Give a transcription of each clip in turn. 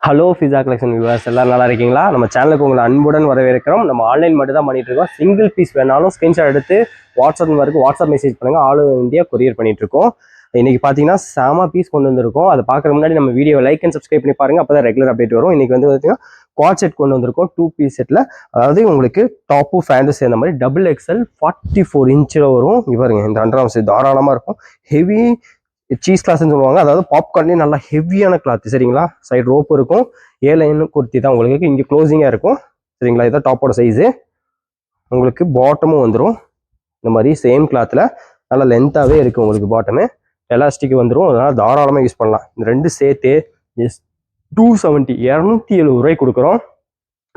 Hello pizza collection viewers எல்லாம் நல்லா இருக்கீங்களா? நம்ம சேனலுக்கு உங்களை அன்புடன் வரவேற்கிறோம். நம்ம ஆன்லைன் மட்டும் தான் பண்ணிட்டு இருக்கோம். சிங்கிள் பீஸ் வேணாலும் ஸ்கிரீன்ஷாட் எடுத்து வாட்ஸ்அப் மெசேஜ் பண்ணுங்க. ஆல் ஓவர் இந்தியா கொரியர் பண்ணிட்டு இருக்கோம். இன்னைக்கு பார்த்தீங்கன்னா செம பீஸ் கொண்டு வந்திருக்கோம். அதை பார்க்குற முன்னாடி நம்ம வீடியோ லைக் அண்ட் சப்ஸ்கிரைப் பண்ணி பாருங்க. அப்போ தான் ரெகுலர் அப்டேட் வரும். இன்னைக்கு வந்து பார்த்தீங்கன்னா குவாட் செட் கொண்டு வந்திருக்கோம். 2 பீஸ் செட்டில், அதாவது உங்களுக்கு டாப்பும் ஃபேண்டும் சேர்ந்த மாதிரி டபுள் எக்ஸ்எல் 44 இன்ச்சில் வரும். இவருங்க இந்த அண்டர் ஆர்ம்ஸ் தாராளமாக இருக்கும். ஹெவி சீஸ் கிளாஸ்ன்னு சொல்லுவாங்க. அதாவது பாப்கார்ன்லேயே நல்லா ஹெவியான கிளாத் சரிங்களா. சைடு ரோப் இருக்கும். ஏலைன்னு குர்த்தி தான் உங்களுக்கு இங்கே க்ளோசிங்காக இருக்கும் சரிங்களா. இதான் டாப்போட சைஸு. உங்களுக்கு பாட்டமும் வந்துடும் இந்த மாதிரி சேம் கிளாத்தில் நல்லா லென்த்தாகவே இருக்குது. உங்களுக்கு பாட்டமு எலாஸ்டிக் வந்துடும். அதனால் தாராளமாக யூஸ் பண்ணலாம். இந்த ரெண்டு சேர்த்து ஜஸ்ட் 270 270 கொடுக்குறோம்.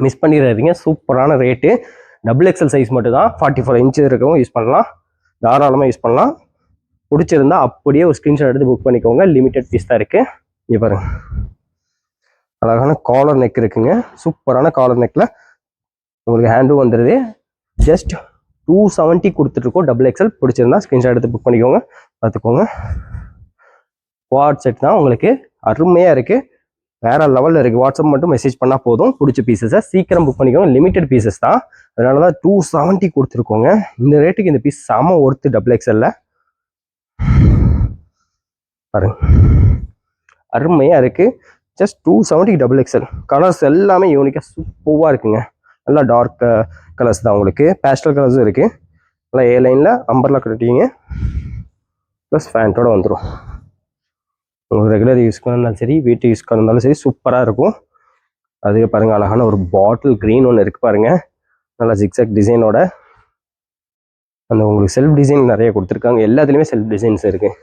மிஸ் பண்ணிடாதீங்க. சூப்பரான ரேட்டு. டபுள் எக்ஸல் சைஸ் மட்டும் தான். 44 இன்ச்சு இருக்கவும் யூஸ் பண்ணலாம். தாராளமாக யூஸ் பண்ணலாம். பிடிச்சிருந்தா அப்படியே ஒரு ஸ்க்ரீன்ஷாட் எடுத்து புக் பண்ணிக்கோங்க. லிமிடெட் பீஸ் தான் இருக்குது. இங்கே பாருங்க, அழகான காலர் நெக் இருக்குங்க. சூப்பரான காலர் நெக்கில் உங்களுக்கு ஹேண்டும் வந்துடுது. ஜஸ்ட் 270 கொடுத்துட்ருக்கோம். Double XL. பிடிச்சிருந்தா ஸ்க்ரீன்ஷாட் எடுத்து புக் பண்ணிக்கோங்க. பார்த்துக்கோங்க. குவாட் செட் தான் உங்களுக்கு அருமையாக இருக்குது. வேற லெவலில் இருக்குது. வாட்ஸ்அப் மட்டும் மெசேஜ் பண்ணால் போதும். பிடிச்ச பீசஸை சீக்கிரம் புக் பண்ணிக்கோங்க. லிமிடெட் பீசஸ் தான், அதனால தான் 270 கொடுத்துருக்கோங்க. இந்த ரேட்டுக்கு இந்த பீஸ் செம ஒர்த்து. டபுள் எக்ஸலில் பாருங்க, அருமையாக இருக்குது. Just 270 double XL. கலர்ஸ் எல்லாமே யூனிக்காக சூப்பராக இருக்குங்க. நல்லா டார்க் கலர்ஸ் தான். உங்களுக்கு பேஸ்டல் கலர்ஸும் இருக்குது. நல்லா ஏ லைனில் அம்பர்லா கட்டிங்க ப்ளஸ் ஃபேண்ட்டோட வந்துடும். உங்களுக்கு ரெகுலர் யூஸ்க்கு இருந்தாலும் சரி, வீட்டு யூஸ்க்கு இருந்தாலும் சரி சூப்பராக இருக்கும். அதுவே பாருங்கள், அழகான ஒரு பாட்டில் க்ரீன் ஒன்று இருக்குது பாருங்கள். நல்லா ஜிக்ஸாக் டிசைனோட அந்த உங்களுக்கு செல்ஃப் டிசைன் நிறைய கொடுத்துருக்காங்க. எல்லாத்துலேயுமே செல்ஃப் டிசைன்ஸ் இருக்குது.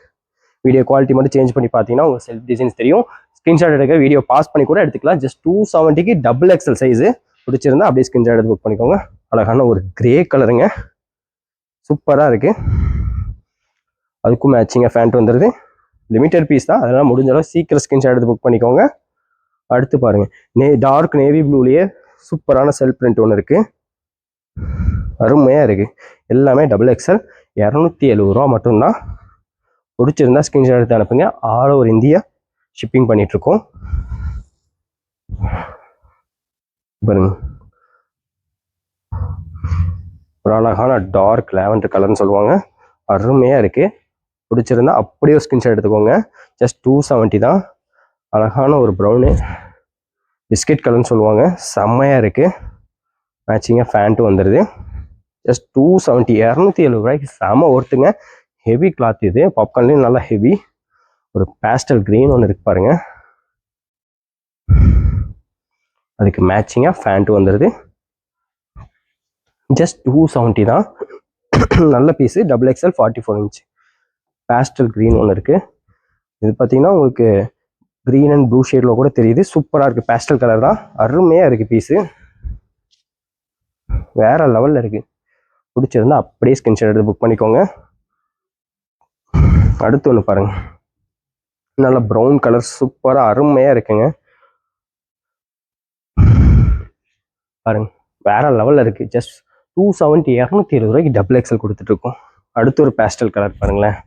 வீடியோ குவாலிட்டி மட்டும் சேஞ்ச் பண்ணி பார்த்தீங்கன்னா உங்களுக்கு செல்ஃப் டிசைன்ஸ் தெரியும். ஸ்க்ரீன்ஷாட் எடுக்க வீடியோ பாஸ் பண்ணி கூட எடுத்துக்கலாம். ஜஸ்ட் 270க்கு டபுள் எக்ஸல் சைஸு. பிடிச்சிருந்தா அப்படியே ஸ்க்ரீன்ஷாட் எடுத்து புக் பண்ணிக்கோங்க. அழகான ஒரு கிரே கலருங்க. சூப்பராக இருக்குது. அதுக்கும் மேட்சிங்காக ஃபேண்ட் வந்துடுது. லிமிட்டட் பீஸ் தான், அதனால் முடிஞ்ச அளவு சீக்கிரம் ஸ்க்ரீன்ஷாட் எடுத்து புக் பண்ணிக்கோங்க. அடுத்து பாருங்கள், டார்க் நேவி ப்ளூலேயே சூப்பரான செல்ஃப் பிரிண்ட் ஒன்று இருக்குது. அருமையாக இருக்குது. எல்லாமே டபுள் எக்ஸல். 270 ரூபா மட்டும்தான். பிடிச்சிருந்தா ஸ்க்ரீன்ஷாட் எடுத்து அனுப்புங்க. ஆல் ஓவர் இந்தியா ஷிப்பிங் பண்ணிகிட்ருக்கோம். பாருங்க, ஒரு அழகான டார்க் லேவண்டர் கலர்னு சொல்லுவாங்க. அருமையாக இருக்குது. பிடிச்சிருந்தா அப்படியே ஸ்க்ரீன்ஷாட் எடுத்துக்கோங்க. ஜஸ்ட் 270 தான். அழகான ஒரு ப்ரௌனு பிஸ்கெட் கலர்னு சொல்லுவாங்க. செம்மையாக இருக்குது. மேட்சிங்காக ஃபேண்ட்டும் வந்துடுது. ஜஸ்ட் 270 270 ரூபாய்க்கு செம ஒர்த்துங்க. ஹெவி கிளாத் இது. பாப்கார்ன்லேயும் நல்லா ஹெவி. ஒரு பேஸ்டல் க்ரீன் ஒன்று இருக்கு பாருங்க. அதுக்கு மேட்சிங்காக ஃபேண்ட்டு வந்துடுது. ஜஸ்ட் 270 தான். நல்ல piece. Double XL 44 inch pastel green ஒன்று இருக்குது. இது பார்த்தீங்கன்னா உங்களுக்கு க்ரீன் அண்ட் ப்ளூ ஷேடில் கூட தெரியுது. சூப்பராக இருக்குது. பேஸ்டல் கலர் தான். அருமையாக இருக்குது பீஸு. வேற லெவலில் இருக்குது. பிடிச்சிருந்தா அப்படியே ஸ்க்ரீன்ஷாட் எடுத்து புக் பண்ணிக்கோங்க. அடுத்து ஒன்று பாருங்க, நல்ல ப்ரௌன் கலர் சூப்பராக அருமையாக இருக்குங்க. பாருங்க, வேற லெவலில் இருக்குது. ஜஸ்ட் 270 270 ரூபாய்க்கு டபுள் எக்ஸல் கொடுத்துட்ருக்கோம். அடுத்து ஒரு பேஸ்டல் கலர் பாருங்களேன்,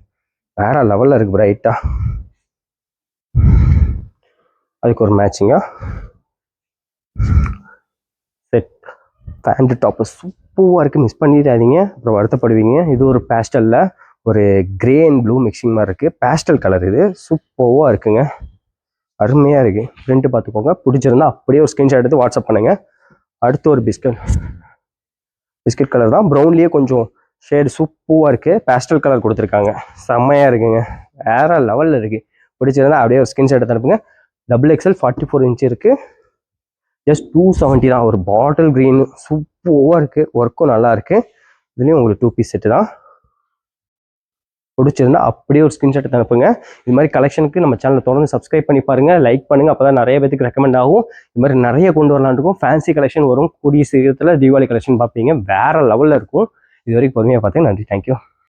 வேற லெவலில் இருக்குது பிரைட்டாக. அதுக்கு ஒரு மேட்சிங்காக செட் பேண்ட் டாப்பு சூப்பராக இருக்குது. மிஸ் பண்ணிடாதீங்க, அப்புறம் வருத்தப்படுவீங்க. இது ஒரு பேஸ்டலில் ஒரு கிரே அண்ட் ப்ளூ மிக்சிங் மாதிரி இருக்குது. பேஸ்டல் கலர் இது. சூப்பராக இருக்குங்க. அருமையாக இருக்குது. பிரிண்ட்டு பார்த்துக்கோங்க. பிடிச்சிருந்தா அப்படியே ஒரு ஸ்க்ரீன்ஷாட் எடுத்து வாட்ஸ்அப் பண்ணுங்கள். அடுத்து ஒரு பிஸ்கட் கலர் தான். ப்ரௌன்லேயே கொஞ்சம் ஷேடு சூப்பராக இருக்குது. பேஸ்டல் கலர் கொடுத்துருக்காங்க. செம்மையாக இருக்குங்க. வேற லெவலில் இருக்குது. பிடிச்சிருந்தா அப்படியே ஒரு ஸ்க்ரீன்ஷாட் எடுத்து அனுப்புங்க. டபுள் எக்ஸல் 44 இன்ச் இருக்குது. ஜஸ்ட் 270 தான். ஒரு பாட்டில் க்ரீனு சூப்பராக இருக்குது. ஒர்க்கும் நல்லா இருக்குது. இதுலேயும் உங்களுக்கு 2 பீஸ் செட்டு தான். பிடிச்சிருந்தா அப்படியே ஒரு ஸ்க்ரீன்ஷாட் எடுத்து அனுப்புங்க. இது மாதிரி கலெக்ஷனுக்கு நம்ம சேனலை தொடர்ந்து சப்ஸ்கிரைப் பண்ணி பாருங்க, லைக் பண்ணுங்க. அப்போ தான் நிறைய பேருக்கு ரெக்கமெண்ட் ஆகும். இது மாதிரி நிறைய கொண்டு வரலான்னு இருக்கும். ஃபேன்சி கலெக்ஷன் வரும். கூடிய சீக்கிரத்தில் தீபாவளி கலெக்ஷன் பார்ப்பீங்க. வேற லெவலில் இருக்கும். இது வரைக்கும் பொறுமையாக பார்த்தீங்க. நன்றி. தேங்க்யூ.